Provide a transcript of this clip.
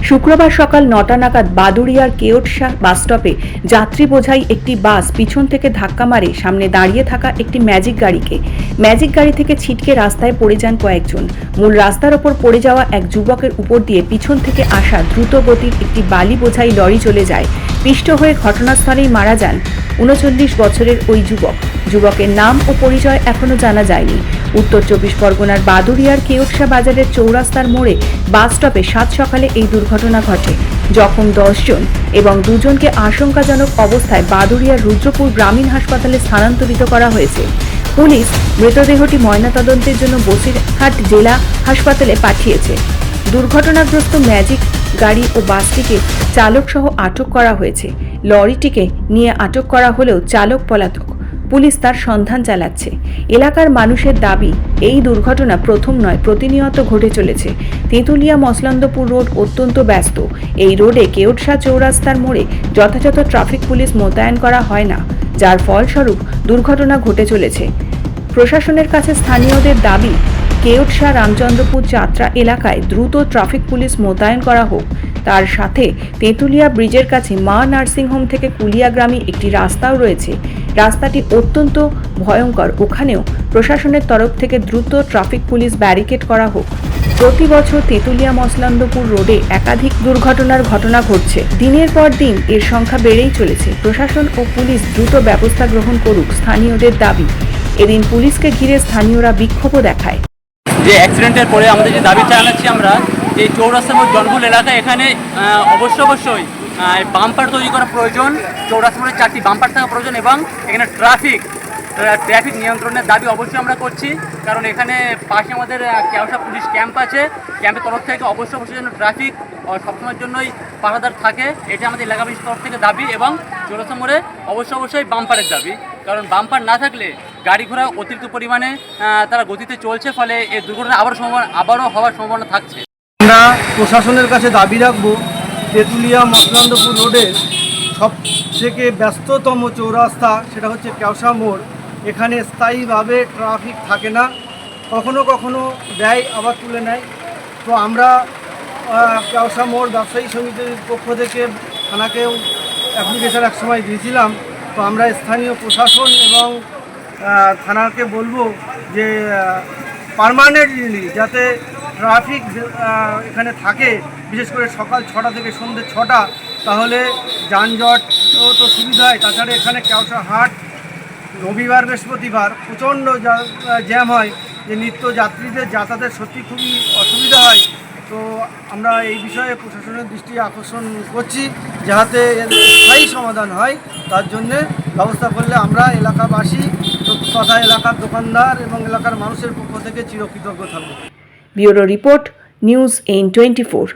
শুক্রবার সকাল ৯টা নাগাদ বাদুড়িয়ার কেওটসা বাসস্টপে যাত্রী বোঝাই একটি বাস পিছন থেকে ধাক্কা মারে সামনে দাঁড়িয়ে থাকা একটি ম্যাজিক গাড়িকে। ম্যাজিক গাড়ি থেকে ছিটকে রাস্তায় পড়ে যান কয়েকজন। মূল রাস্তার ওপর পড়ে যাওয়া এক যুবকের উপর দিয়ে পিছন থেকে আসা দ্রুত গতির একটি বালি বোঝাই লরি চলে যায়। পিষ্ট হয়ে ঘটনাস্থলেই মারা যান ৩৯ বছরের ওই যুবক। যুবকের নাম ও পরিচয় এখনো জানা যায়নি। উত্তর ২৪ পরগনার বাদুড়িয়ার কেওটসা বাজারের চৌরাস্তার মোড়ে বাস স্টপে সাত সকালে এই দুর্ঘটনা ঘটে। জখম ১০ জন এবং ২ জনকে আশঙ্কাজনক অবস্থায় বাদুড়িয়ার রুদ্রপুর গ্রামীণ হাসপাতালে স্থানান্তরিত করা হয়েছে। পুলিশ মৃতদেহটি ময়নাতদন্তের জন্য বসিরহাট জেলা হাসপাতালে পাঠিয়েছে। দুর্ঘটনাগ্রস্ত ম্যাজিক গাড়ি ও বাসটিকে চালকসহ আটক করা হয়েছে। লরিটিকে নিয়ে আটক করা হলেও চালক পলাতক। পুলিশ তার সন্ধান চালাচ্ছে। এলাকার মানুষের দাবি, এই দুর্ঘটনা প্রথম নয়, প্রতিনিয়ত ঘটে চলেছে। তেঁতুলিয়া মসলন্দপুর রোড অত্যন্ত ব্যস্ত। এই রোডে কেওটসা চৌরাস্তার মোড়ে যথাযথ ট্রাফিক পুলিশ মোতায়েন করা হয় না, যার ফলস্বরূপ দুর্ঘটনা ঘটে চলেছে। প্রশাসনের কাছে স্থানীয়দের দাবি, কেওটসা রামচন্দ্রপুর যাত্রা এলাকায় দ্রুত ট্রাফিক পুলিশ মোতায়েন করা হোক। তার সাথে তেঁতুলিয়া ব্রিজের কাছে মা নার্সিংহোম থেকে কুলিয়াগ্রামী একটি রাস্তাও রয়েছে। রাস্তাটি অত্যন্ত ভয়ঙ্কর, ওখানেও প্রশাসনের তরফ থেকে দ্রুত ট্রাফিক পুলিশ ব্যারিকেড করা হোক। প্রতি বছর তেঁতুলিয়া মসলন্দপুর রোডে একাধিক দুর্ঘটনার ঘটনা ঘটছে। দিনের পর দিন এর সংখ্যা বেড়েই চলেছে। প্রশাসন ও পুলিশ দ্রুত ব্যবস্থা গ্রহণ করুক, স্থানীয়দের দাবি। এদিন পুলিশকে ঘিরে স্থানীয়রা বিক্ষোভও দেখায়। যে অ্যাক্সিডেন্টের পরে আমাদের যে দাবি জানাচ্ছি আমরা, যে চৌরাস্তার মধ্যে জনবহুল এলাকা, এখানে অবশ্যই বাম্পার তৈরি করা প্রয়োজন। চৌরাস্তার মধ্যে 4টি বাম্পার থাকা প্রয়োজন এবং এখানে ট্রাফিক নিয়ন্ত্রণের দাবি অবশ্যই আমরা করছি। কারণ এখানে পাশে আমাদের কেওটসা পুলিশ ক্যাম্প আছে। ক্যাম্পের তরফ থেকে অবশ্যই যেন ট্রাফিক সবসময়ের জন্যই পাহারাদার থাকে, এটা আমাদের এলাকাবাসীর তরফ থেকে দাবি। এবং চৌরাস্তা মোড়ে অবশ্যই বাম্পারের দাবি, কারণ বাম্পার না থাকলে গাড়ি ঘোড়া অতিরিক্ত পরিমাণে তারা গতিতে চলছে, ফলে এই দুর্ঘটনা আবারও হওয়ার সম্ভাবনা থাকছে। আমরা প্রশাসনের কাছে দাবি রাখবো, তেঁতুলিয়া মসলন্দপুর রোডের সবথেকে ব্যস্ততম চৌরাস্তা, সেটা হচ্ছে কেওটসা মোড়। এখানে স্থায়ীভাবে ট্রাফিক থাকে না, কখনো কখনো দেয় আবার তুলে নেয়। তো আমরা কেওটসা মোড় ব্যবসায়ী সমিতির পক্ষ থেকে থানাকেও অ্যাপ্লিকেশন এক সময় দিয়েছিলাম। তো আমরা স্থানীয় প্রশাসন এবং থানাকে বলবো যে পার্মানেন্টলি যাতে ট্রাফিক এখানে থাকে, বিশেষ করে সকাল 6টা থেকে সন্ধ্যে 6টা, তাহলে যানজটও তো সুবিধা হয়। তাছাড়া এখানে কেওটসা হাট রবিবার বৃহস্পতিবার প্রচণ্ড জ্যাম হয়, যে নিত্য যাত্রীদের যাতায়াতের সত্যি খুবই অসুবিধা হয়। তো আমরা এই বিষয়ে প্রশাসনের দৃষ্টি আকর্ষণ করছি, যাতে এর স্থায়ী সমাধান হয়। তার জন্যে ব্যবস্থা করলে আমরা এলাকাবাসী তথা এলাকার দোকানদার এবং এলাকার মানুষের পক্ষ থেকে চিরকৃতজ্ঞ থাকব। Bureau report, news 824।